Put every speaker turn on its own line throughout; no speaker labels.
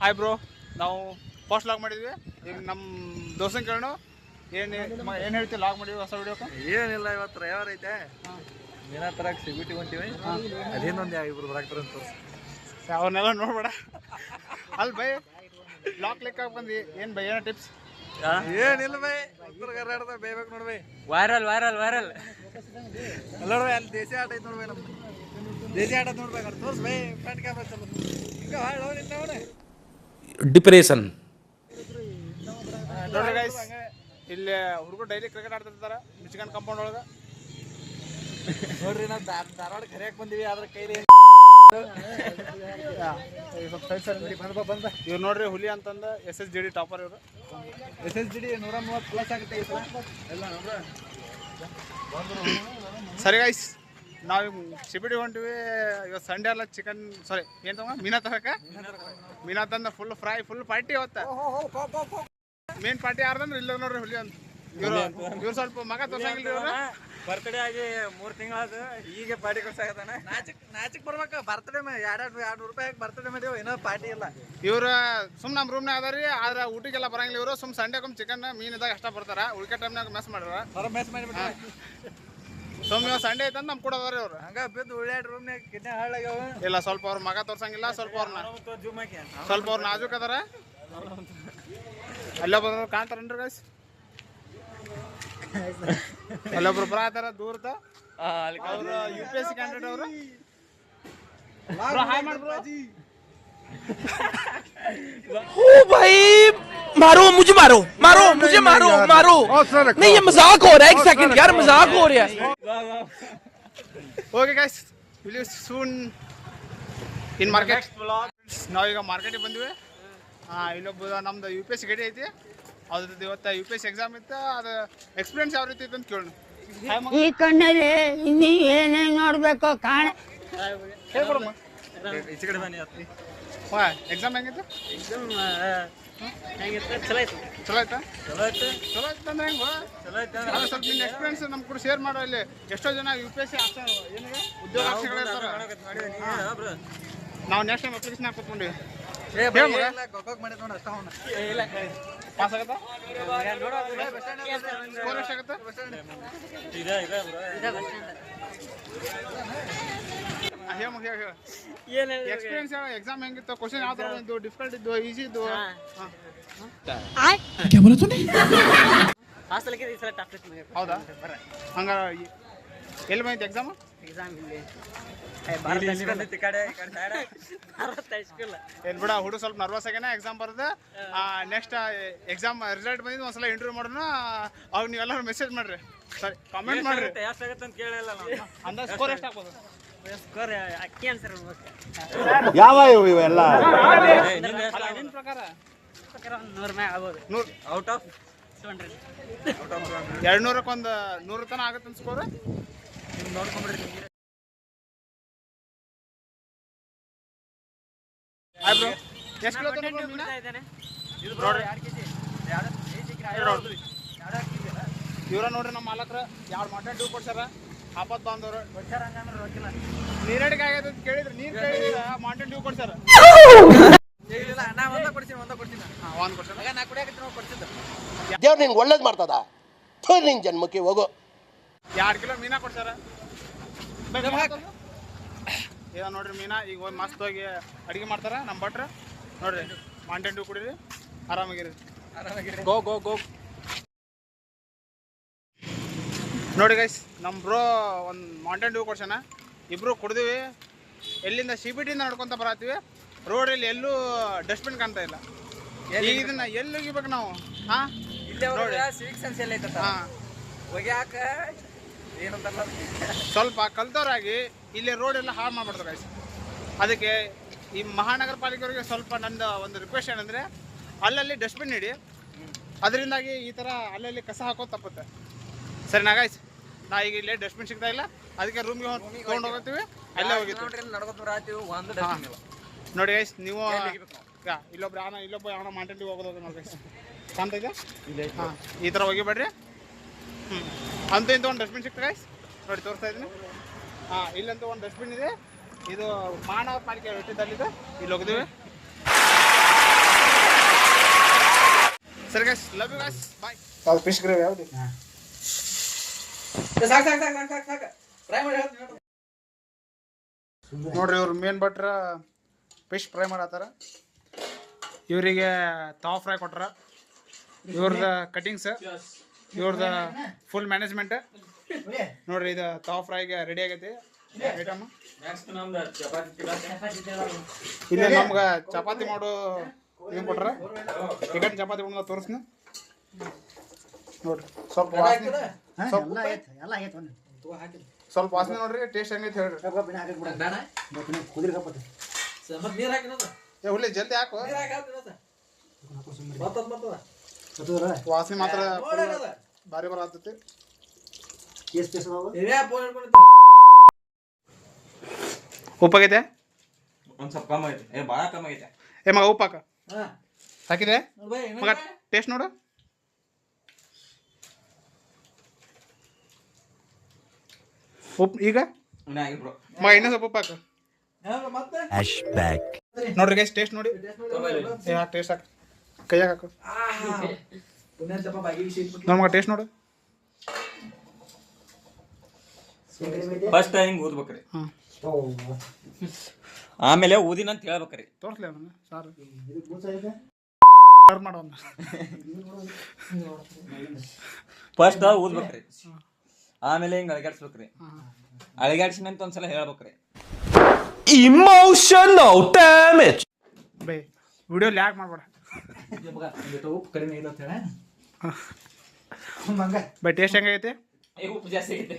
Hi bro, ನಾವು first log ಮಾಡಿದ್ವಿ. ಈಗ ನಮ್ಮ ದೋಸ್ತನ ಕೇಳೋಣ ಏನು ಹೇಳ್ತೀವಿ ಲಾಗ್ ಮಾಡಿದ್ವಿ ಹೊಸ ವಿಡಿಯೋಕ್ಕೆ.
ಏನಿಲ್ಲ, ಇವತ್ತು ರವಿವಾರ ಐತೆ. ದಿನ ತರಕ್ಕೆ ಸಿಬಿಟಿ ಹೊಂಟಿವಿ. ಅದೇನೊಂದು ಇಬ್ರು ಬರಾಕ್ತಾರ ಅಂತ ತೋರಿಸಿ
ಅವನ್ನೆಲ್ಲ ನೋಡ್ಬೇಡ. ಅಲ್ಲಿ ಬೈ ಲಾಕ್ ಲೆಕ್ಕ ಬಂದು ಏನು ಬೈ ಏನೋ ಟಿಪ್ಸ್
ಏನಿಲ್ಲ ಬೈ. ಉತ್ತರ ಕರ್ನಾಟಕದ ಬೇಯ್ಬೇಕು ನೋಡ್ಬೈ.
ವೈರಲ್ ವೈರಲ್ ವೈರಲ್
ನೋಡ್ಬೈ, ಅಲ್ಲಿ ದೇಸಿ ಆಟ ಐತೆ ನೋಡ್ಬೈ. ನಮ್ದು ದೇಸಿ ಆಟ ನೋಡ್ಬೇಕು ತೋರ್ಸ್ ಬೈ. ಫ್ರಂಟ್ ಕ್ಯಾಮ್ರಾ ಚಲೋ ಹಿಂಗ ಹಾಳು ನಿನ್ನ
ಡಿಪ್ರೆಷನ್.
ನೋಡ್ರಿ ಗೈಸ್, ಇಲ್ಲಿ ಹುಡುಗರು ಡೈಲಿ ಕ್ರಿಕೆಟ್ ಆಡ್ತಿರ್ತಾರೆ ಮಿಚಿಗನ್ ಕಾಂಪೌಂಡ್ ಒಳಗೆ.
ನೋಡ್ರಿ, ನಾವು ಧಾರವಾಡ ಕರಿಯಕ್ಕೆ ಬಂದೀವಿ. ಆದ್ರೆ ಕೈಲಿ
ಇವ್ರು ನೋಡ್ರಿ ಹುಲಿ ಅಂತಂದ SSGD ಟಾಪರ್. ಇವರು
SSGD 130+ ಆಗುತ್ತೆ ಎಲ್ಲ ನೋಡ್ರ.
ಸರಿ ಗೈಸ್, ನಾವು ಸಿಬಿಡಿ ಹೊಂಟಿವಿ. ಇವತ್ತು ಸಂಡೇ ಅಲ್ಲ, ಚಿಕನ್ ಸಾರಿ ಏನು ತಗೋ ಮೀನಾ ತಗೋಕ. ಮೀನಾ ತಂದ ಫುಲ್ ಫ್ರೈ, ಫುಲ್ ಪಾರ್ಟಿ ಇವತ್ತ. ಮೇನ್ ಪಾರ್ಟಿ ಯಾರ್ದಂದ್ರೆ ಇಲ್ಲ ನೋಡ್ರಿ ಹುಲಿ ಅಂತ. ಇವ್ರು ಸ್ವಲ್ಪ ಮಗ ತೋರ್ಸಂಗಿಲ್ಲ. ಇವ್ರು
ಬರ್ತ್ಡೇ ಆಗಿ 3 ತಿಂಗಳಾದ, ಈಗ ಪಾರ್ಟಿ ಕೊಡ್ಸಾಕತ್ತಾನ.
ನಾಚಿಕ್ ಬರ್ಬೇಕು. ಬರ್ತಡೇ $200 ಬರ್ತಡೇ ಮಾಡಿವ್, ಏನೋ ಪಾರ್ಟಿ ಇಲ್ಲ.
ಇವ್ರು ಸುಮ್ ನಮ್ಮ ರೂಮ್ನಾಗ ಅದಾರಿ. ಆದ್ರೆ ಊಟಕ್ಕೆಲ್ಲ ಬರಂಗಿಲ್ಲ. ಇವರು ಸುಮ್ ಸಂಡೇಕೊಮ್ಮೆ ಚಿಕನ್ ಮೀನಿದಾಗ ಅಷ್ಟ ಬರ್ತಾರ. ಉಳ್ಕೆ ಟೈಮ್ನಾಗ ಮೆಸ್ ಮಾಡ್ಯಾರ.
ಮೆಸ್ ಮಾಡಿಬಿಟ್ಟ.
ಸುಮ್ ಇವಾಗ ಸಂಡೇ ಐತಂದ್ ನಮ್ ಕೂಡ ಅದಾರ ಇವ್ರು.
ಹಂಗ ಬಿದ್ದು ಉಳ್ಳಾಡ್ ರೂಮ್ನಾಗ ಕಿಡ್ನಿ ಹಾಳಾಗ್ಯಾವ.
ಇಲ್ಲ, ಸ್ವಲ್ಪ ಅವ್ರ ಮಗ ತೋರ್ಸಂಗಿಲ್ಲ. ಸ್ವಲ್ಪ ಅವ್ರ ನಾಜೂಕ್ ಅದಾರ. ಅಲ್ಲೊಬ್ಬರು ಕಾಣ್ತಾರನ್ರಿ ಗೈಸ್. ಅಲ್ಲೊಬ್ರು ಬರತಾರ ದೂರದ. ಅವ್ರು UPSC ಕ್ಯಾಂಡಿಡೇಟ್ ಅವರು. ಹಾಯ್ ಮಾಡ್ಬ್ರೋ.
ओ भाई मारो मुझे, मारो मारो मुझे, मारो मारो। नहीं, ये मजाक हो रहा है. एक सेकंड यार, मजाक हो रहा है.
Okay guys, will you soon in market. ನಾವೀಗ ಮಾರ್ಕೆಟಿಗೆ ಬಂದಿವಿ. ಇಲ್ಲೊಬ್ಬ ನಮ್ದು UPSC ಗಡಿ ಐತಿ. ಅದ್ರದ್ದು ಇವತ್ತು UPSC ಎಕ್ಸಾಮ್ ಇತ್ತು. ಅದು ಎಕ್ಸ್ಪೀರಿಯನ್ಸ್ ಯಾವ ರೀತಿ ಐತೆ ಅಂತ ಕೇಳೋಣ.
ಈ ಕಣ್ಣಲ್ಲಿ ಇನ್ನೂ ಏನೇನು ನೋಡ್ಬೇಕು ಕಾಣ.
ಹೇಳ್ಕೊಡಮ್ಮ.
ಈಚೆ ಕಡೆ ಬನ್ನಿ.
ಎಕ್ಸಾಮ್ ಹೆಂಗಿತ್ತು?
ಎಕ್ಸಾಮ್ ಹೆಂಗಿತ್ತು? ಚಲೋ ಆಯ್ತು.
ಚಲೋ ಆಯ್ತಾ?
ಚಲೋ ಆಯ್ತು.
ಚಲೋ ಆಯ್ತು ಅಂದ್ರೆ ಹೆಂಗ?
ಚಲೋ ಆಯ್ತು.
ಅದು ಸ್ವಲ್ಪ ನಿನ್ನ ಎಕ್ಸ್ಪೀರಿಯನ್ಸ್ ನಮ್ಮ ಕೂಡ ಶೇರ್ ಮಾಡೋ. ಇಲ್ಲಿ ಎಷ್ಟೋ ಜನ UPSC ಏನಿದೆ ಉದ್ಯೋಗಾರ್ಥಿಗಳಿರ್ತಾರೆ. ನಾವು ನೆಕ್ಸ್ಟ್ ಟೈಮ್ ಅಪ್ಲಿಕೇಶನ್ ಹಾಕಿ ಕೂತ್ಕೊಂಡಿವಿ.
ಗೊಕ್ಕೋಕ್ ಮಾಡಿದ್ ನೋಡ ಅಷ್ಟ ಅವನು.
ಪಾಸ್ ಆಗತ್ತಾ? ಸ್ಕೋರ್ ಎಷ್ಟಾಗತ್ತೆ? ಎಕ್ಸ್ಪೀರಿಯನ್ಸ್ ಎಕ್ಸಾಮ್ ಹೆಂಗಿತ್ತು? ಕ್ವಶನ್ ಯಾವ ಥರ ಇದ್ದು? ಡಿಫಿಕಲ್ಟ್ ಇದ್ದು, ಈಸಿ ಇದ್ದು? ಹೌದಾ? ಹಂಗ ಎಲ್ಲಿ ಬಂದಿತ್ತು ಎಕ್ಸಾಮ್? ಏನ್ ಬಿಡ, ಹುಡುಗ ಸ್ವಲ್ಪ ನರ್ವಸ್ ಆಗ್ಯಾನ. ಎಕ್ಸಾಮ್ ಬರ್ದ ನೆಕ್ಸ್ಟ್ ಎಕ್ಸಾಮ್ ರಿಸಲ್ಟ್ ಬಂದಿದ್ದು ಒಂದ್ಸಲ ಇಂಟರ್ವ್ಯೂ ಮಾಡೋಣ. ಅವಾಗ ನೀವೆಲ್ಲರೂ ಮೆಸೇಜ್ ಮಾಡ್ರಿ, ಸರಿ ಕಾಮೆಂಟ್ ಮಾಡ್ರಿ. ಅಂದಾಜ್ ಸ್ಕೋರ್ ಎಷ್ಟು ಹಾಕ್ಬೋದು?
ಯಾವ ಇವೆಲ್ಲ
ನಿನ್ನ ಪ್ರಕಾರ
100 ಮ್ಯಾಗ ಆಗ್ಬೋದು.
100
ಔಟ್ ಆಫ್ 200.
200ಕ್ಕೆ ಒಂದು 100 ತನ ಆಗತ್ತೆ ಸ್ಕೋರ್.
ನೋಡ್ಕೊಂಡ್ಬಿಡ್ರಿ.
ಎಷ್ಟು ಕಿಲೋ ನೋಡ್ರಿ. ಇವ್ರ ನೋಡ್ರಿ ನಮ್ಮ ಮಾಲಕ್ರ 2 ಮಾಟನ್ ಡ್ಯೂ ಕೊಡ್ಸಾರ. ಆಪತ್ ಬಂದವ್ರು ನೀರಡಿಗೆ ಆಗೈತೆ ಅಂತ ಕೇಳಿದ್ರೆ ನೀರು ಕೇಳಿದ್ರೆ ಮಾಟನ್ ಡ್ಯೂ ಕೊಡ್ಸಾರ.
ನಾ ಒಂದ ಕೊಡ್ತೀನಿ.
ಒಂದು ಕೊಡ್ಸಾರ.
ನಾ ಕುಡಿಯಾಕತ್ತೀನಿ ನೋಡಿ ಕೊಡ್ತಿದ್ದ.
ದೇವ್ರು ನಿಂಗೆ ಒಳ್ಳೇದು ಮಾಡ್ತದ. ನಿನ್ ಜನ್ಮಕ್ಕೆ ಹೋಗು.
2 ಕಿಲೋ ಮೀನಾ ಕೊಡ್ಸಾರ. ಏನೋ ನೋಡ್ರಿ ಮೀನಾ. ಈಗ ಒಂದು ಮಸ್ತ್ ಹೋಗಿ ಅಡುಗೆ ಮಾಡ್ತಾರ ನಮ್ಮ ಭಟ್ರ. ನೋಡ್ರಿ ಮಾಂಟೇನ್ ಡ್ಯೂ ಕುಡೀರಿ, ಆರಾಮಾಗಿರಿ. ಗೋ ಗೋ ಗೋ. ನೋಡಿ ಗೈಸ್, ನಮ್ಮ ಬ್ರೋ ಒಂದು ಮಾಂಟೇನ್ ಡ್ಯೂ ಕೊಡ್ಸೋಣ. ಇಬ್ರು ಕುಡ್ದಿವಿ. ಎಲ್ಲಿಂದ CBTಯಿಂದ ನಡ್ಕೊತ ಬರತ್ತೀವಿ. ರೋಡಲ್ಲಿ ಎಲ್ಲೂ ಡಸ್ಟ್ಬಿನ್ ಕಾಣ್ತಾ ಇಲ್ಲ. ಈಗ ಇದನ್ನ ಎಲ್ಲಿ ಹೋಗಿಬೇಕು ನಾವು?
ಸಿವಿಕ್ ಸೆನ್ಸ್ ಎಲ್ಲ ಐತಂತ ಒಗ್ಯಾಕ ಏನಂತಲ್ಲ.
ಸ್ವಲ್ಪ ಕಲ್ತವ್ರಾಗಿ ಇಲ್ಲಿ ರೋಡ್ ಎಲ್ಲ ಹಾಳು ಮಾಡ್ಬಿಡ್ತಾರೆ ಗೈಸ್. ಅದಕ್ಕೆ ಈ ಮಹಾನಗರ ಪಾಲಿಕೆಯವರಿಗೆ ಸ್ವಲ್ಪ ನಂದು ಒಂದು ರಿಕ್ವೆಸ್ಟ್ ಏನಂದರೆ, ಅಲ್ಲಲ್ಲಿ ಡಸ್ಟ್ಬಿನ್ ಇಡಿ. ಅದರಿಂದಾಗಿ ಈ ಥರ ಅಲ್ಲಲ್ಲಿ ಕಸ ಹಾಕೋದು ತಪ್ಪುತ್ತೆ. ಸರಿನಾ ಗೈಸ್? ನಾ ಈಗ ಇಲ್ಲೇ ಡಸ್ಟ್ಬಿನ್ ಸಿಗ್ತಾ ಇಲ್ಲ, ಅದಕ್ಕೆ ರೂಮ್ಗೆ ತೊಗೊಂಡು ಹೋಗ್ತೀವಿ. ಅಲ್ಲೇ ಹೋಗಿರ್ತೀವಿ. ನೋಡಿ ಗೈಸ್, ನೀವು ಇಲ್ಲೊಬ್ಬ ಯಾವನ ಮಾಂಟೇನ್ ಡ್ಯೂ ಹೋಗೋದು ನೋಡಿ ಗೈಸ್. ಕಾಣ್ತೈತೆ? ಹಾಂ, ಈ ಥರ ಹೋಗಿಬೇಡ್ರಿ. ಅಂತೂ ಇಂಥ ಒಂದು ಡಸ್ಟ್ಬಿನ್ ಸಿಗ್ತದೆ ಗೈಸ್. ನೋಡಿ ತೋರಿಸ್ತಾ ಇದ್ದೀನಿ. ಇಲ್ಲಂತೂ ಒಂದು ಡಸ್ಟ್ಬಿನ್ ಇದೆ. ಇದು ಮಹಾನಗರ ಪಾಲಿಕೆ ವೃತ್ತದಲ್ಲಿದೆ. ಇಲ್ಲಿ ಹೋಗಿದ್ದೀವಿ. ಸರಿ ಗೈಸ್, ಲವ್ ಯು ಗೈಸ್, ಬಾಯ್. ಯಾವ್ದು ಫಿಶ್ ಗ್ರೇವಿ ಯಾವ್ದು?
ಸಾಕು ಟ್ರೈ ಮಾಡಿ ಹೇಳ್ತೀನಿ
ನೋಡ್ರಿ ಇವ್ರು ಮೇನ್ ಭಟ್ರ ಫಿಶ್ ಫ್ರೈ ಮಾಡತ್ತಾರ. ಇವರಿಗೆ ತಾವ್ ಫ್ರೈ ಕೊಟ್ರ. ಇವ್ರದ ಕಟಿಂಗ್ಸ್, ಇವ್ರದ ಫುಲ್ ಮ್ಯಾನೇಜ್ಮೆಂಟ್. ನೋಡ್ರಿ ಇದು ತಾವ್ ಫ್ರೈಗೆ ರೆಡಿ ಆಗೈತಿ ಐಟಮ್. ಇಲ್ಲಿ ನಮ್ಗೆ ಚಪಾತಿ ಮಾಡೋ ಏನು ಕೊಟ್ರ, ಚಿಕನ್ ಚಪಾತಿ ಮಾಡೋದು ತೋರಿಸ್ನ. ನೋಡ್ರಿ ಸ್ವಲ್ಪ ವಾಸನೆ, ಸ್ವಲ್ಪ ವಾಸನೆ ನೋಡ್ರಿ, ಟೇಸ್ಟ್ ಹೆಂಗೈತೆ ಹೇಳ್ರಿ.
ನೀರು ಹಾಕಿನದ
ಏ ಹುಲಿ ಜಲ್ದಿ ಹಾಕು,
ಬರ್ತದ
ವಾಸನೆ ಮಾತ್ರ ಭಾರಿ ಬರತೈತಿ. ಉಪ್ಪಾಗೈತೆ
ಒಂದ್ ಸ್ವಲ್ಪ ಕಮ್ಮಿ ಐತೆ, ಭಾಳ ಕಮ್ಮಿ ಐತೆ.
ಏ ಮಗ ಉಪ್ಪಾಕ ಹಾಕಿದೆ ಮಗ, ಟೇಸ್ಟ್ ನೋಡು. ಉಪ್ಪು ಈಗ ಮಗ ಇನ್ನೂ ಸ್ವಲ್ಪ ಉಪ್ಪಾಕ. ನೋಡ್ರಿ ಗೈಸ್ ಟೇಸ್ಟ್ ನೋಡಿ. ಟೇಸ್ಟ್ ಹಾಕ, ಕೈಯಾಗ ಹಾಕು. ನಮ್ಗೆ ಟೇಸ್ಟ್ ನೋಡು.
ಫಸ್ಟ್ ಹಿಂಗ್ ಊದ್ಬೇಕ್ರಿ,
ಹಾಂ
ಆಮೇಲೆ ಊದಿನ ಅಂತ ಹೇಳ್ಬೇಕ್ರಿ.
ತೋರಿಸ್ಲಿ ಅವನು ಸಾರು ಮಾಡೋ.
ಫಸ್ಟ್ ಊದ್ಬೇಕ್ರಿ, ಆಮೇಲೆ ಹಿಂಗ್ ಅಳಗಾಡ್ಸ್ಬೇಕ್ರಿ. ಅಳಗಾಡ್ಸಿನಂತ ಒಂದ್ಸಲ ಹೇಳ್ಬೇಕ್ರಿ.
Emotional damage.
By video lag ಮಾಡ್ಬೇಡ
ಉಪ್ಪು ಕಡಿಮೆ ಇಲ್ಲ ಅಂತ ಹೇಳಿ
ಬೈ. ಟೇಸ್ಟ್ ಹೆಂಗೈತೆ?
ಉಪ್ಪು ಜಾಸ್ತಿ ಐತೆ.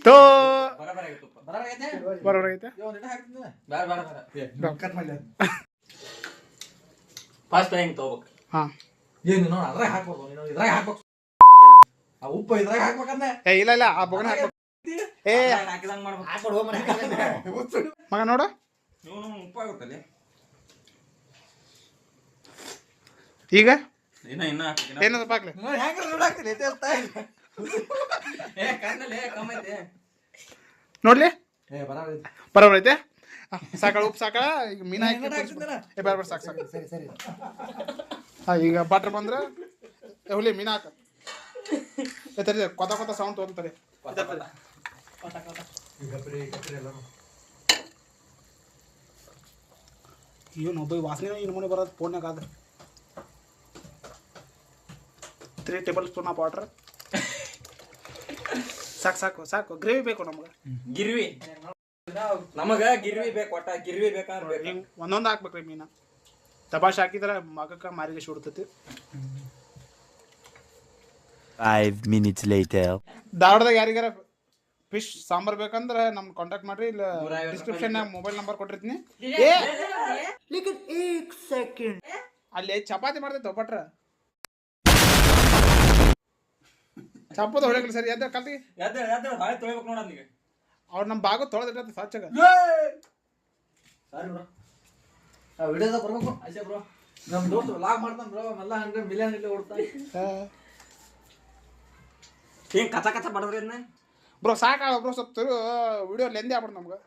ತೋ
ಬರಾಬರ್ ಆಗೈತೆ ಉಪ್ಪು.
ಬರೋಬರ್ ಐತೆ.
ಫಸ್ಟ್ ಹಿಂಗ್ ತಗೋಬೇಕ್ರಿ.
ಹಾಂ
ಏನು ನೋಡ ಅದ್ರಾಗ ಹಾಕ್ಬೋದು, ನೀನು ಇದ್ರಾಗ ಹಾಕ್ಬೇಕು. ಆ ಉಪ್ಪು ಇದ್ರಾಗ ಹಾಕ್ಬೇಕಂದ್ರೆ
ಏ ಇಲ್ಲ ಇಲ್ಲ, ಆ ಬೊಗನ ಹಾಕ್ಬೇಕು. ಏ
ಹಾಕಿದಂಗ್ ಮಾಡ್ಬೇಕು.
ಮಗ ನೋಡು,
ನೀವು ಉಪ್ಪು ಆಗುತ್ತಲ್ಲಿ.
ಈಗ
ಇನ್ನ ಹಾಕ್ತೀನಿ.
ಏನದು ಪಾಕ್ಲೆ?
ಹೆಂಗ ನೋಡಾಕ್ತೀನಿ
ಕಣ್ಣಲ್ಲಿ ಕಮ್ಮಿ ಐತೆ.
ನೋಡ್ಲಿ
ಬರಾಬರಿ
ಬರೋಬರ್ ಐತೆ. ಸಾಕಳ ಉಪ್ಪು ಸಾಕ. ಈಗ ಮೀನು ಹಾಕಿ ಏ ಬೇಡ ಸಾಕು ಸಾಕು.
ಸರಿ
ಹಾಂ ಈಗ ಬಾಟ್ರ್ ಬಂದ್ರೆ ಏ ಹುಲಿ ಮೀನು ಹಾಕ. ತರಿ ಕೊತ ಕೊತ ಸೌಂಡ್ ತೊಗೊಂತಾರೆ. ಏನು ಒಬ್ಬ ವಾಸನೆ ಈ ನಮೂನೆ ಬರೋದು ಫೋನ್ಯಾಗ. ಆದ್ರೆ 3 ಟೇಬಲ್ ಸ್ಪೂನ್ ಆಫ್ ವಾಟರ್ ಸಾಕು ಸಾಕು ಸಾಕು. ಗ್ರೇವಿ ಬೇಕು ನಮ್ಗೆ.
ಗಿರ್ವಿ ನಮಗ ಗಿರ್ವಿ ಬೇಕು, ಒಟ್ಟ ಗಿರ್ವಿ ಬೇಕಂದ್ರೆ ಬೇಕು.
ಹಿಂಗೆ ಒಂದೊಂದು ಹಾಕ್ಬೇಕ್ರಿ ಮೀನ. ತಬಾಷ್ ಹಾಕಿದ್ರೆ ಮಗಕ್ಕೆ ಮಾರಿಗೆ ಸುಡ್ತೈತಿ.
5 minutes later.
ಧಾರವಾಡದಾಗ ಯಾರಿಗಾರ ಫಿಶ್ ಸಾಂಬಾರ್ ಬೇಕಂದ್ರೆ ನಮ್ಗೆ ಕಾಂಟ್ಯಾಕ್ಟ್ ಮಾಡ್ರಿ. ಇಲ್ಲ ಡಿಸ್ಕ್ರಿಪ್ಷನ್ನಾಗ ಮೊಬೈಲ್ ನಂಬರ್ ಕೊಟ್ಟಿರ್ತೀನಿ. ಅಲ್ಲಿ ಚಪಾತಿ ಮಾಡ್ತೈತೆ ಭಟ್ರ. ಚಪಾತಿ ಹೊಡಕ್ಲಿ ಸರಿ ಎದ್ದ ಕಲ್ತಿಗೆ
ಹಾಳೆ ತೊಳಿಬೇಕು ನೋಡ.
ಅವ್ರು ನಮ್ಮ ಭಾಗ ತೊಳೆದಿಟ್ಟ ಸ್ವಚ್ಛಗ.
ಸಾರಿ ಬ್ರೋ, ಆ ವಿಡಿಯೋದಾಗ ಬರ್ಬೇಕು ಅಷ್ಟೇ ಬ್ರೋ. ನಮ್ಮ ದೋಸ್ತ ವ್ಲಾಗ್ ಮಾಡ್ತಾನೆ ಬ್ರೋ, ಎಲ್ಲ 100 ಮಿಲಿಯನ್ ಇಲ್ಲಿ ಓಡ್ತಾನೆ.
ಹಿಂಗ್ ಕಚ ಕಚ ಬಡದ್ರಿ ಅದನ್ನ
ಬ್ರೋ ಸಾಕಾಗ ಬ್ರೋ, ಸ್ವಲ್ಪ ವಿಡಿಯೋ ಲೆಂದಿ ಆಗ್ಬಿಡು ನಮ್ಗೆ.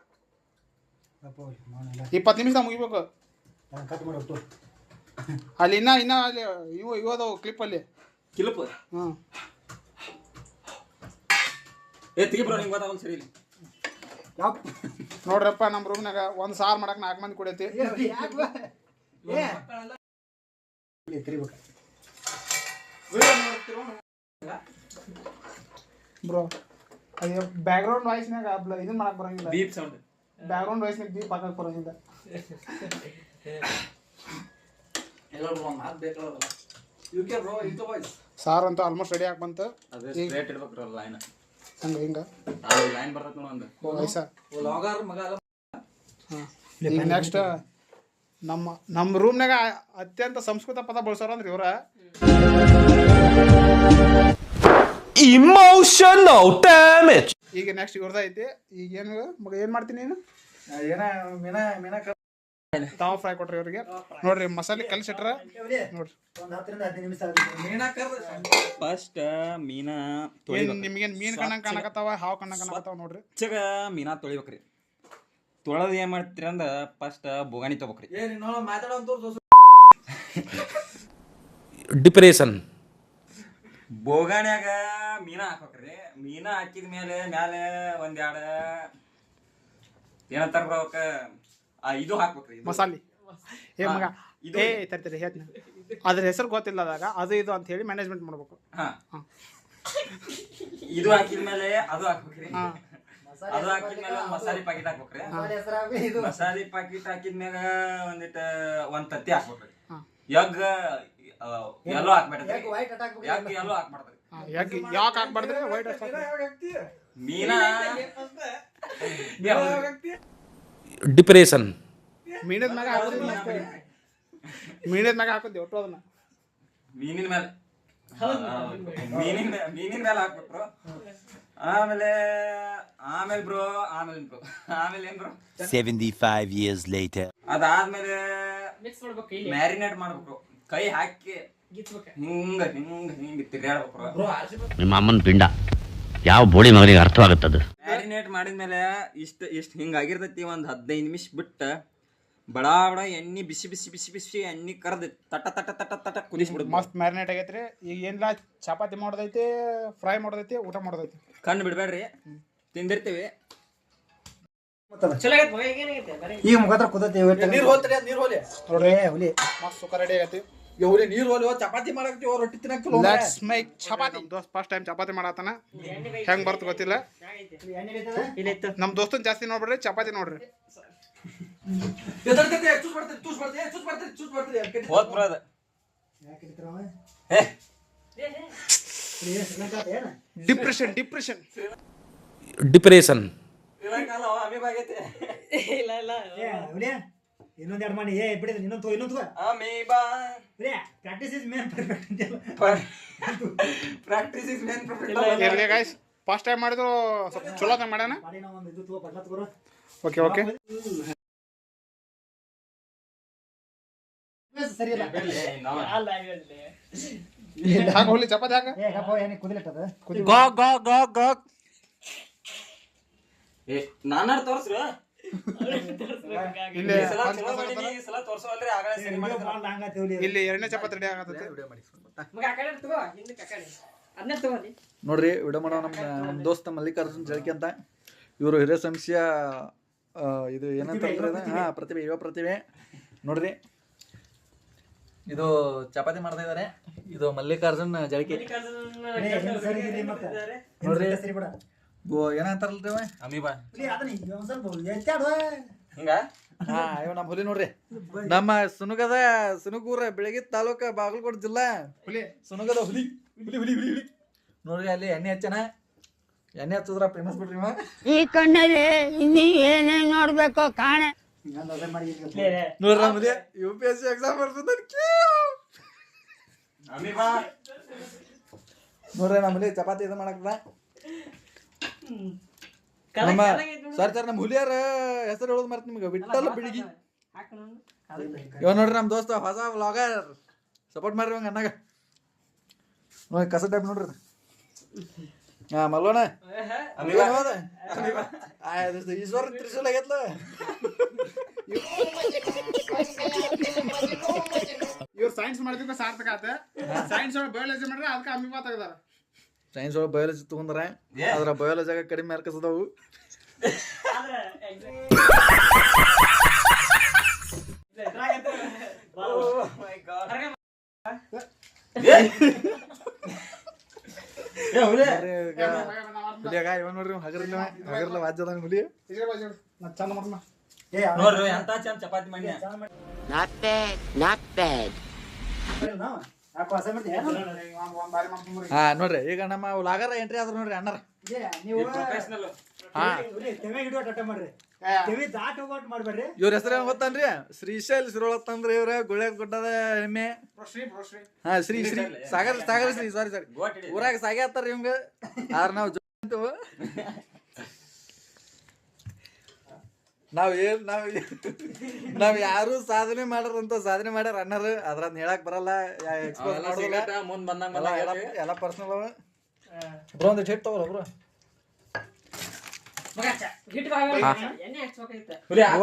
20 ನಿಮಿಷ ಮುಗಿಬೇಕು. ಅಲ್ಲಿ ಇನ್ನ ಅಲ್ಲಿ ಇವದವು ಕ್ಲಿಪ್ಪಲ್ಲಿ
ಕಿಲುಪು.
ಹ್ಞೂ
ತೆಗಿ ಬ್ರೋ, ನಿಂಗೆ ಗೊತ್ತಾಗಲ್ಲ ಸರಿ. ಇಲ್ಲಿ
ನೋಡ್ರಪ್ಪ, ನಮ್ಮ ರೂಮ್ನಾಗ ಒಂದು ಸಾರು ಮಾಡಕ್ಕೆ 4 ಮಂದಿ ಕುಡಿಯತಿ. ಬ್ರೋ ಅಯ್ಯೋ ಬ್ಯಾಕ್ಗ್ರೌಂಡ್ ವಾಯ್ಸ್ನಾಗ ಇದನ್ನ ಮಾಡಕ್ಕೆ ಬರೋಂಗಿಲ್ಲ.
ಬೀಪ್ ಸೌಂಡ್,
ಬ್ಯಾಕ್ಗ್ರೌಂಡ್ ವಾಯ್ಸ್ನಾಗ ಬೀಪ್ ಹಾಕಕ್ಕೆ ಬರೋಂಗಿಲ್ಲ. ಸಾರು ಅಂತೂ ಆಲ್ಮೋಸ್ಟ್ ರೆಡಿ ಆಗಿ ಬಂತು.
ಅದು ಸ್ಟ್ರೇಟ್ ಇರ್ಬೇಕು ಲೈನ್.
ಹಂಗೆ ಹಿಂಗೆ
ಲೈನ್ ಬರ್ತೈತೆ ನೋಡು ಒಂದು.
ವಯಸ್ಸ.
ಮಗ
ಹಾಂ ಈಗ ನೆಕ್ಸ್ಟ್ ನಮ್ಮ ರೂಮ್ನಾಗ ಅತ್ಯಂತ ಸಂಸ್ಕೃತ ಪದ ಬಳಸೋರು ಅಂದ್ರೆ ಇವ್ರ.
Emotional damage.
ಈಗ ನೆಕ್ಸ್ಟ್ ಇವ್ರದ ಐತಿ. ಈಗ ಏನು ಮಗ ಏನು ಮಾಡ್ತೀನಿ ನೀನು?
ಏನ ಮೀನಾ
ತಾವ ಫ್ರೈ ಕೊಟ್ರಿ ಇವ್ರಿಗೆ ನೋಡ್ರಿ ಮಸಾಲೆ ಕಲ್ಸಿಟ್ರ ನೋಡ್ರಿ
ಫಸ್ಟ್ ಮೀನಾ
ನಿಮ್ಗೇನ್ ಮೀನ್ ಕಣ್ಣಂಗ್ ಕಾಣಕತ್ತಾವ ಹಾವ್ ಕಣ್ಣಂಗ್ ಕಾಣಕತ್ತಾವ ನೋಡ್ರಿ
ಹೆಚ್ಚಾಗ ಮೀನಾ ತೊಳಿಬೇಕ್ರಿ. ತೊಳೆದು ಏನ್ ಮಾಡ್ತೀರಿ ಅಂದ್ರ ಫಸ್ಟ್ ಬೋಗಾಣಿ ತಗೋಬೇಕ್ರಿ.
डिप्रेशन
ಬೋಗಾಣ್ಯಾಗ ಮೀನಾ ಹಾಕ್ಬೇಕ್ರಿ. ಮೀನಾ ಹಾಕಿದ ಮೇಲೆ ಒಂದೆರಡು ಏನಂತಾರ ಬ್ರೋ ಅವಕ್ಕ ಇದು ಹಾಕ್ಬೇಕ್ರಿ.
ಮಸಾಲೆ ಏ ಮಗ ಏ ತರ್ತೀರಿ ಹೇಳ್ತೀನಿ ಅದ್ರ ಹೆಸರು ಗೊತ್ತಿಲ್ಲದಾಗ ಅದು ಇದು ಅಂತ ಹೇಳಿ ಮ್ಯಾನೇಜ್ಮೆಂಟ್ ಮಾಡ್ಬೇಕು.
ಇದು ಹಾಕಿದ್ಮೇಲೆ ಅದು ಹಾಕ್ಬೇಕ್ರಿ. ಅದು ಹಾಕಿದ್ಮೇಲೆ ಮಸಾಲೆ ಪ್ಯಾಕೆಟ್ ಹಾಕ್ಬೇಕ್ರಿ. ಮಸಾಲೆ ಪ್ಯಾಕೆಟ್ ಹಾಕಿದ್ಮ್ಯಾಗ ಒಂದ್ ತತ್ತಿ ಹಾಕ್ಬೇಕ್ರಿ. ಎಗ್ ಎಲ್ಲೋ ಹಾಕ್ಬೇಡ್ರಿ. ಎಗ್ ಎಲ್ಲೋ ಹಾಕ್ಬಾರ್ದ್ರಿ.
ಯಾಕೆ ಹಾಕ್ಬಾರ್ದ್ರಿ ವೈಟ್
ಮೀನಾ
डिप्रेशन
ಮೀನದ ಮ್ಯಾಗ ಹಾಕೋದಿ ಒಟ್ಟು ಅದನ್ನ
ಮೀನಿನ ಮೇಲೆ ಹಾಕ್ಬೇಕು. ಆಮೇಲೆ ಏನ್ ಬ್ರೋ
75 years later.
ಅದಾದ್ಮೇಲೆ ಮ್ಯಾರಿನೇಟ್ ಮಾಡ್ಬೇಕು. ಕೈ ಹಾಕಿ ಹಿಂಗ ತಿರ್ಗಾಡ್ಬೇಕು.
ನಿಮ್ಮ ಅಮ್ಮನ ಪಿಂಡ ಯಾವ ಬೋಳಿ ಮಗನಿಗೆ ಅರ್ಥವಾಗುತ್ತದು.
ಮ್ಯಾರಿನೇಟ್ ಮಾಡಿದ್ಮೇಲೆ ಇಷ್ಟ ಹಿಂಗಾಗಿರ್ತೈತಿ. ಒಂದ್ 15 ನಿಮಿಷ ಬಿಟ್ಟ ಬಡ ಎಣ್ಣೆ ಬಿಸಿ ಎಣ್ಣೆ ಕರ್ದು ತಟ್ಟ ಕುದಿಸ್ಬಿಡುದು.
ಮಸ್ತ್ ಮ್ಯಾರಿನೇಟ್ ಆಗೈತ್ರಿ. ಈಗ ಏನಿಲ್ಲ ಚಪಾತಿ ಮಾಡೋದೈತಿ, ಫ್ರೈ ಮಾಡೋದೈತಿ, ಊಟ ಮಾಡೋದೈತಿ.
ಕಣ್ಣು ಬಿಡ್ಬೇಡ್ರಿ, ತಿಂದಿರ್ತೀವಿ.
ಈಗ ಮುಖಾಂತರ ಕುದತಿ ನೀರ್ ಹೋಲ್ತರಿ ನೀರ್ ಹೋಲಿ ನೋಡ್ರಿ ಹುಲಿ
ಮಸ್ತ್ ಸುಖ ರೆಡಿ ಆಗೈತಿ.
ಹುಲಿ ನೀರ್ ಹೋಲಿ ಚಪಾತಿ ಮಾಡಕ್ತಿವ ರೊಟ್ಟಿ ತಿನ್ನಕ್ ಚಲೋ.
Let's make chapati. ದೋಸ್ತ್ ಫಸ್ಟ್ ಟೈಮ್ ಚಪಾತಿ ಮಾಡತ್ತಾನ, ಹೆಂಗ್ ಬರ್ತ ಗೊತ್ತಿಲ್ಲ. ನಮ್ ದೋಸ್ತನ್ ಜಾಸ್ತಿ ನೋಡ್ಬಿಡ್ರಿ, ಚಪಾತಿ ನೋಡ್ರಿ. ಡಿಪ್ರೆಷನ್
डिप्रेशन
ಇನ್ನೊಂದೆರಡು ಮಾಡಿ ಬಿಡಿದ ಇನ್ನೊಂದು ಪ್ರಾಕ್ಟೀಸ್ ಇಸ್ ಮೇನ್
ಇರ್ಲಿ ಗೈಸ್, ಫಸ್ಟ್ ಟೈಮ್ ಮಾಡಿದ್ರು ಸ್ವಲ್ಪ ಚಲೋ ಮಾಡ್ಯಾನ. ಓಕೆ
ಸರಿ
ಹಾಕ ಹೋಗ್ಲಿ ಚಪಾತಿ ಹಾಕ.
ನಾನಾರು ತೋರ್ಸ್ರ
ಇಲ್ಲಿ
ಇಲ್ಲಿ
ಎರಡನೇ ಚಪಾತಿ ರೆಡಿ ಆಗತ್ತೆ.
ನೋಡ್ರಿ ವಿಡಿಯೋ ಮಾಡೋ ನಮ್ಮ ದೋಸ್ತ ಮಲ್ಲಿಕಾರ್ಜುನ್ ಜಳಕಿ ಅಂತ. ಇವರು ಹಿರಿಯ ಸಂಸ್ಥೆಯ ಇದು ಏನಂತ ಪ್ರತಿಭೆ, ಯುವ ಪ್ರತಿಭೆ. ನೋಡ್ರಿ ಇದು ಚಪಾತಿ ಮಾಡ್ತಾ ಇದಾರೆ. ಇದು ಮಲ್ಲಿಕಾರ್ಜುನ್ ಜಳಕಿ ನೋಡ್ರಿ. ಏನಂತಾರಲ್ರಿ
ಅಮೀಬಾ
ಹಿಂಗ ಇವ ನಮ್ಮ ಹುಲಿ ನೋಡ್ರಿ. ನಮ್ಮ ಸುನಗೂರ ಬೆಳಗ್ಗೆ ತಾಲೂಕ ಬಾಗಲಕೋಟೆ ಜಿಲ್ಲಾ ಸುನಗದ ಹುಲಿ ಹುಲಿ ಹುಲಿ ಹುಲಿ ಹುಲಿ ನೋಡ್ರಿ. ಅಲ್ಲಿ ಎಣ್ಣೆ ಹಚ್ಚನ, ಎಣ್ಣೆ ಹಚ್ಚದ್ರ ಫೇಮಸ್ ಬಿಡ್ರಿ ಇವ.
ಈ ಕಣ್ಣಲ್ಲಿ ಇನ್ನೀ ಏನೇನ್ ನೋಡ್ಬೇಕೋ ಕಾಣೆ.
ನೋಡ್ರಿ ನಮ್ಮ ಹುಲಿ UPSC ಎಕ್ಸಾಮ್ ಬರ್ತದ. ನೋಡ್ರಿ ನಮ್ಮ ಹುಲಿ ಚಪಾತಿ ಇದು ಮಾಡಕ್ದ. ನಮ್ಮ ಸರ್ ನಮ್ಮ ಹುಲಿಯಾರ ಹೆಸರು ಹೇಳೋದು ಮರ್ತ ನಿಮ್ಗೆ, ವಿಠಲ್ ಬಿಳಿಗಿ. ಇವ ನೋಡ್ರಿ ನಮ್ಮ ದೋಸ್ತ ಹೊಸ ವ್ಲಾಗರ್. ಸಪೋರ್ಟ್ ಮಾಡ್ರಿ ಇವಂಗ ಅನ್ನಾಗ. ನೋಡಿ ಕಸ ಟೈಪ್ ನೋಡ್ರಿ. ಮಲ್ಲೋಣ ಈಶ್ವರ ತ್ರಿಶೂಲ್ ಆಗೈತ್ಲ.
ಇವ್ರು ಸೈನ್ಸ್ ಮಾಡಿದ್ಕ ಸಾರ್ಥಕ ಆತ. ಸೈನ್ಸ್ ಒಳಗೆ ಬಯಾಲಜಿ ಮಾಡ್ರೆ ಅದಕ್ಕೆ ಅಮೀಬಾ ತೆಗ್ದಾರ.
ಸೈನ್ಸ್ ಒಳಗೆ ಬಯಾಲಜಿ ತಗೊಂಡ್ರ ಅದ್ರ ಬಯಾಲಜಿಯಾಗ ಕಡಿಮೆ ಮಾರ್ಕ್ಸ್ ಅದಾವು. ಹುಲಿಯಾಗ ಇವ ನೋಡ್ರಿ ಹಗರ್ಲ ವಾಜ್ಯದ ಹುಲಿ.
ಚಂದ ಮಾಡ್ಮ
ನೋಡ್ರಿ ಎಂತ ಚಂದ ಚಪಾತಿ ಮಾಡಿ.
ನೋಡ್ರಿ ಈಗ ನಮ್ಮ ಲಾಗರ ಎಂಟ್ರಿ ಆದ್ರ ನೋಡ್ರಿ ಅಣ್ಣರ. ಇವ್ರ ಹೆಸರು ಏನ್ ಗೊತ್ತನ್ರಿ? ಶ್ರೀಶೈಲ್ ಸಿರೋಳತ್ತಂದ್ರ ಇವ್ರ ಗುಳ್ಳೆ ಗುಡ್ಡದ ಎಮ್ಮೆ. ಶ್ರೀ ಸಾಗರ್ ಶ್ರೀ ಸಾರಿ ಊರಾಗ ಸಾಗೆ ಹತ್ತಾರ ಇವಂಗ. ಆದ್ರ ನಾವ್ ನಾವ್ ಯಾರು ಸಾಧನೆ ಮಾಡ್ಯಾರಂತ ಸಾಧನೆ ಮಾಡ್ಯಾರ ಅಣ್ಣಾರ ಅದ್ರನ್ನ ಹೇಳಕ್ ಬರಲ್ಲ ಎಕ್ಸ್ಪೋಸ್ ಮಾಡೋದಿಲ್ಲ
ಮುಂದ್ ಬಂದಂಗ
ಎಲ್ಲ ಪರ್ಸನಲ್ ಅವ ಬ್ರೋ ಒಂದು ಹಿಟ್ ತಗೋರ ಬ್ರೋ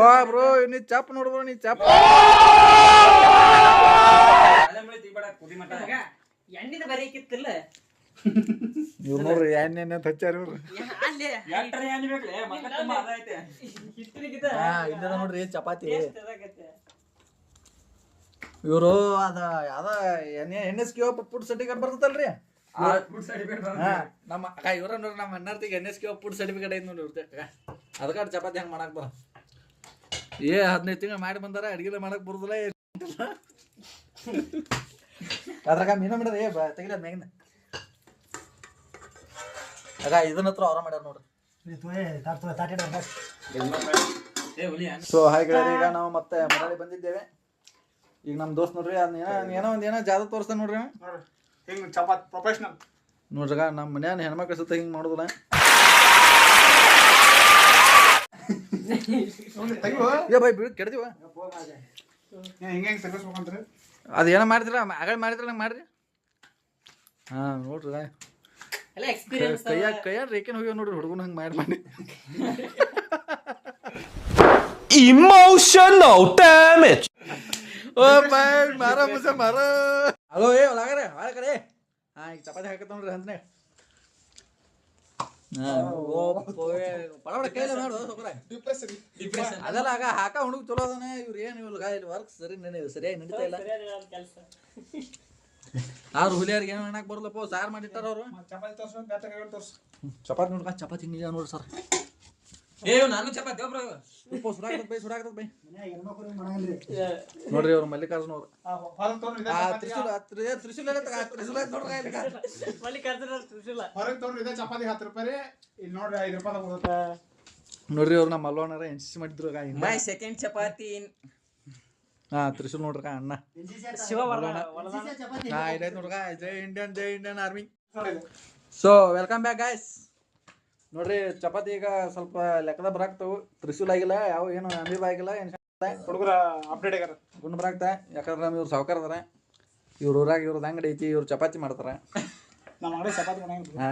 ವಾ ಬ್ರೋ ನೀ ಚಾಪ್ ನೋಡ್ಬ್ರೋ ನೀ ಚಾಪ್
ಎಣ್ಣಿದ ಬರೀಕಿತ್ತಿಲ್ಲ
ಇವ್ರು ನೋಡ್ರಿ ಎಣ್ಣೆ ಹಚ್ಚಾರ ಇವ್ರು ಇದ ನೋಡ್ರಿ ಚಪಾತಿ ಇವರು ಅದ ಯಾವ್ದ NSQ ಫುಡ್ ಸರ್ಟಿಫಿಕೇಟ್ ಬರ್ತದಲ್ರಿ ನಮ್ಮ ಅಕ್ಕ ಇವ್ರ ನೋಡ್ರಿ ನಮ್ಮ ಅಣ್ಣರ್ತಿಗೆ NSQ ಫುಡ್ ಸರ್ಟಿಫಿಕೇಟ್ ಐತಿ ನೋಡ್ರಿ ಇವ್ರ ಅದಕ್ಕೆ ಚಪಾತಿ ಹಂಗೆ ಮಾಡಕ್ ಬರ 15 ತಿಂಗಳು ಮಾಡಿ ಬಂದಾರ ಅಡಿಗೆ ಮಾಡಕ್ ಬರುದಿಲ್ಲ ಅದ್ರಾಗ ಮೀನ ಬಿಡದ ತೆಗಿಲ ಮ್ಯಾಗಿನ ಆಗ ಇದನ್ನ ಹತ್ರ ಅವ್ರ ಮಾಡ್ಯಾರ ನೋಡ್ರಿ ಸೊ ಹಾಗೆ ಈಗ ನಾವು ಮತ್ತೆ ಮರಳಿ ಬಂದಿದ್ದೇವೆ ಈಗ ನಮ್ಮ ದೋಸ್ತ್ ನೋಡ್ರಿ ಅದನ್ನ ಏನೋ ಒಂದ್ ಜಾದು ತೋರಿಸ್ತಾನೆ ನೋಡ್ರಿ
ಹಿಂಗ್ ಚಪಾತಿ ಪ್ರೊಫೆಷನಲ್
ನೋಡ್ರಾಗ ನಮ್ಮ ಮನ್ಯಾನ ಹೆಣ್ಮಕ್ಳ ಸುತ್ತ ಹಿಂಗ್ ಮಾಡೋದಿಲ್ಲ ಬೈ ಬಿಡು ಕೆಡ್ತೀವ
ಹಿಂಗೆ ತೆಗಿಸ್ಬೇಕಂತ್ರಿ
ಅದೇನೋ ಮಾಡಿದ್ರ ಆಗ ಮಾಡಿದ್ರ ನಂಗೆ ಮಾಡ್ರಿ ಹಾ ನೋಡ್ರಿ ಕೈಯಾಗ ರೇಖೆನ ಹೋಗ್ಯಾವ ನೋಡ್ರಿ ಹುಡುಗನ ಹಂಗೆ ಮಾಡಿ
Emotional damage.
ಓ ಬಾಯ್ ಮಾರ ಮುಸ ಮಾರ ಹಲೋ ಒಳಗರೆ ಹೊಳ ಕಡೆ ಹಾ ಈಗ ಚಪಾತಿ ಹಾಕತ್ ನೋಡ್ರಿ ಅಂತನೇ ಅದೆಲ್ಲ ಆಗ ಹಾಕ ಹುಡುಗ ಚಲೋ ಅದಾನ ಇವ್ರು ಏನು ಇಲ್ಲಿ ವರ್ಕ್ ಸರಿಯಾಗಿ ನಡೀತಾ ಇಲ್ಲ ಆದ್ರ ಹುಲಿಯಾರಿಗೆ ಏನು ಮಾಡಕ್ ಬರಲ್ಲಪ್ಪ ಸಾರು ಮಾಡಿರ್ತಾರ ಅವ್ರು ಚಪಾತಿ ನೋಡ್ಕ ಚಪಾತಿ ಹಿಂಗ ನೋಡ್ರಿ ಸರ್
ನಾನು ಚಪಾತಿ
ಸುಡಾಕತ್ ಬೈ ನೋಡ್ರಿ ಅವ್ರು ಮಲ್ಲಿಕಾರ್ಜುನ ಅವ್ರು
ಚಪಾತಿ 10 ರೂಪಾಯಿ ಇಲ್ಲಿ ನೋಡ್ರಿ 5 ರೂಪಾಯಿ
ನೋಡ್ರಿ ಅವ್ರು ನಮ್ಮ ಮಲ್ವಣ್ಣರ NCC ಮಾಡಿದ್ರು
ಸೆಕೆಂಡ್ ಚಪಾತಿ
ಹಾ ತ್ರಿಶೂಲ್ ನೋಡ್ರಕ ಅಣ್ಣ ಇದಾಯ್ತು ನೋಡ್ರಕ ಜೈ Indian army so welcome back guys ನೋಡ್ರಿ ಚಪಾತಿ ಈಗ ಸ್ವಲ್ಪ ಲೆಕ್ಕದ ಬರಾಕ್ತವು ತ್ರಿಶೂಲ್ ಆಗಿಲ್ಲ ಯಾವ ಏನು ಅಂಬಿ ಆಗಿಲ್ಲ
ಹುಡುಗರ ಅಪ್ಡೇಟ್ ಆಗ್ಯಾರ
ಗುಂಡ್ ಬರಾಕ್ತ ಯಾಕಂದ್ರೆ ನಮ್ಮ ಇವ್ರು ಸಾವುಕಾರ ಅದಾರ ಇವ್ರ ಊರಾಗ ಇವ್ರದ್ದು ಅಂಗಡಿ ಐತಿ ಇವ್ರು ಚಪಾತಿ ಮಾಡ್ತಾರ
ನಮ್ಮ ಅಂಗಡಿ ಚಪಾತಿ ಮಾಡಂಗಿಲ್ಲ
ಹಾ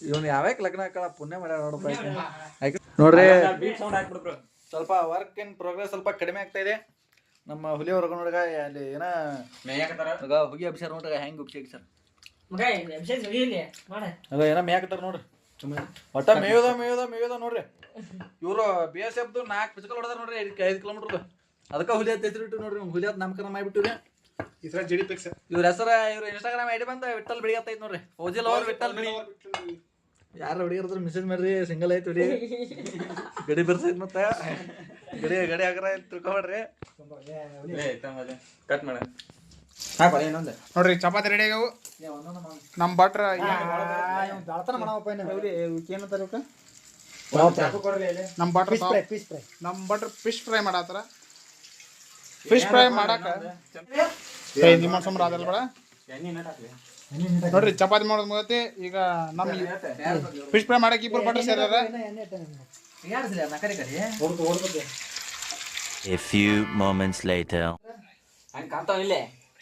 ಇವನ್ ಯಾವ್ಯಾಕ ಲಗ್ನ ಹಾಕಳ ಪುಣ್ಯ ಮಾಡ್ಯಾರ ನೋಡಪ್ಪ ನೋಡ್ರಿ ಸ್ವಲ್ಪ ವರ್ಕ್ ಇನ್ ಪ್ರೋಗ್ರೆಸ್ ಸ್ವಲ್ಪ ಕಡಿಮೆ ಆಗ್ತಾ ಇದೆ ನಮ್ಮ ಹುಲಿ ಹೊರಗ ನೋಡ್ಗ ಅಲ್ಲಿ ಏನ ಹುಗಿ ಅಭಿಷೇಕ ನೋಡ್ರ ಹೆಂಗ್ ಅಭಿಷೇಕ ಸರ್ ಅದ ಏನ ಮೇಯಾಕತ್ತಾರ ನೋಡ್ರಿ ಒಟ್ಟ ಮೇಯೋದ ನೋಡ್ರಿ ಇವ್ರು BSF 4 ಪಿಸ್ಕಲ್ ಹೊಡೆದಾರ ನೋಡ್ರಿ 5 ಕಿಲೋಮೀಟರ್ ಅದಕ್ಕ ಹುಲಿ ಅಂತ ಹೆಸರಿಟ್ಟು ನೋಡ್ರಿ ಹುಲಿ ಅಂತ ನಾಮಕರಣ ಮಾಡಿಬಿಟ್ಟಿವ್ರಿ
ಈ ಸಲ ಜಿಡಿ ಪಿಕ್ಸ್
ಇವ್ರ ಹೆಸರ ಇವ್ರ Instagram ID ಬಂದ ವಿಠಲ್ ಬಿಡಿ ಅಂತ ಐತಿ ನೋಡ್ರಿ ಓಜಿಲ್ ಅವ್ರ ವಿಠಲ್ ಬಿಡಿ ಯಾರ ಹುಡುಗಿರ್ದ್ರ ಮೆಸೇಜ್ ಮಾಡ್ರಿ ಸಿಂಗಲ್ ಐತಿ ಹುಡಿ ಗಡಿ ಬರ್ಸೈತ್ ಮತ್ತ ಗಡಿ ಆಗ್ರ ತಿಳ್ಕೊಬೇಡ್ರಿ
ಕಟ್ ಮಾಡ
ನೋಡ್ರಿ ಚಪಾತಿ ರೆಡಿ ಆಗ್ಯಾವು ನಮ್ಮ ಭಟ್ರ ನಮ್ಮ ಭಟ್ರ ಫಿಶ್ ಫ್ರೈ ಮಾಡತ್ತಾರ ಫಿಶ್ ಫ್ರೈ ಮಾಡಾಕ ನಿಮ್ಮ ಸಂಬಳ ಅದಲ್ಲ ಬೇಡ ನೋಡ್ರಿ ಚಪಾತಿ ಮಾಡೋದು ಮುಗತಿ ಈಗ ನಮ್ ಫಿಶ್ ಫ್ರೈ ಮಾಡಕ್ ಇಬ್ಬರು ಭಟ್ರ ಸೇರ್ಯಾರ
A few moments later.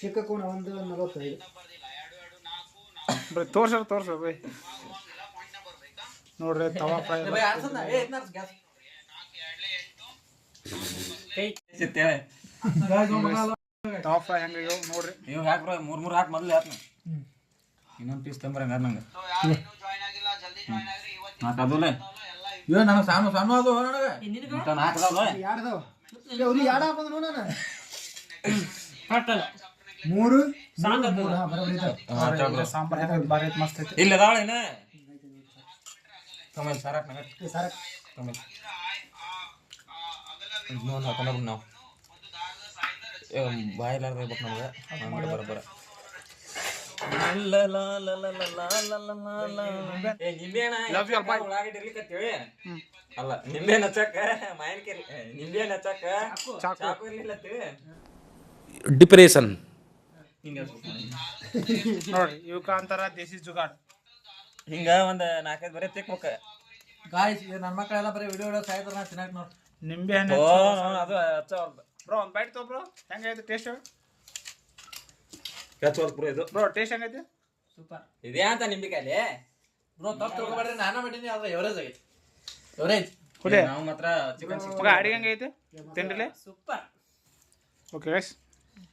ಚಿಕ್ಕ ಕೂಣ 145
ತೋರ್ಸ ಬೈ ನೋಡ್ರಿ ತವಾ ಫ್ರೈ ತವಾ ಫ್ರೈ ಹೆಂಗಾಗ್ಯಾವ ನೋಡ್ರಿ
ನೀವು ಹಾಕ್ರ 3 ಹಾಕಿ ಮೊದಲು ಹಾಕ್ನ ಇನ್ನೊಂದು ಪೀಸ್ ತಂಬರಂಗ ನಂಗೆ ನಾಲ್ಕದಲ್ಲ
ಇವ ನನಗೆ ಸಣ್ಣ ಅದು ನನಗೆ
ನಾಲ್ಕದಲ್ಲ
ಸಾಂಬಾರ್ ಮಸ್ತ್ ಐತಿ
ಇಲ್ಲ ಅದಾಳ ಏನ ಕಮಲ್ ಸಾರಾಕ್ ನಗ ಕಮಲ್ ಇನ್ನೊಂದು ಹಾಕೊಂಡ್ಬಿಟ್ಟು ನಾವು ಬಾಯಿಲಾರ್ದ ಬೇಕು ನಮ್ಗೆ ಹಂಗೆ ಬರೋಬ್ಬರ ಅಲ್ಲ ನಿಂಬೆ ನಚ್ಚಕ್ಕ ಮಾಯನ್ಕೇರಿ ನಿಂಬೆ ನಚ್ಚಕ್ಕ ಚಾಕು ಇರ್ಲಿಲ್ಲ
Depression.
ನೋಡ್ರಿ ಇವಕ್ಕ ಅಂತಾರ ದೇಸಿ ಜುಗಾಡ್
ಹಿಂಗ ಒಂದ್ 4-5 ಬರೀ ತಿಕ್ಬೇಕ
ಗಾಯ್ಸ್ ನನ್ನ ಮಕ್ಕಳೆಲ್ಲ ಬರೀ ವಿಡಿಯೋ ಸಾಯ್ತಾರ ತಿನ್ನಕ್ ನೋಡಿ
ನಿಂಬೆ ಹಣ್ಣು
ಅದು
ಬ್ರೋ ಒಂದು ಬೈಟ್ ತಗೋ ಬ್ರೋ ಹೆಂಗೈತೆ ಟೇಸ್ಟ್
ಬ್ರೋ ಇದು
ಬ್ರೋ ಟೇಸ್ಟ್ ಹೆಂಗೈತೆ
ಸೂಪರ್.
ಇದೇ ಅಂತ ನಿಂಬಿಕಾಯಿ
ಬ್ರೋ ತಪ್ಪು ತಿಳ್ಕೊಬೇಡ್ರಿ, ನಾನು ಮಾಡೀನಿ ಆದ್ರೆ ಎವರೇಜ್ ಆಗೈತಿ. ಎವರೇಜ್
ಕುಡಿ
ನಾವು ಮಾತ್ರ ಚಿಕನ್
ಮಗ ಅಡಿಗೆ ಹೆಂಗೈತೆ ತಿಂಡಿಲೆ
ಸೂಪರ್.
Okay guys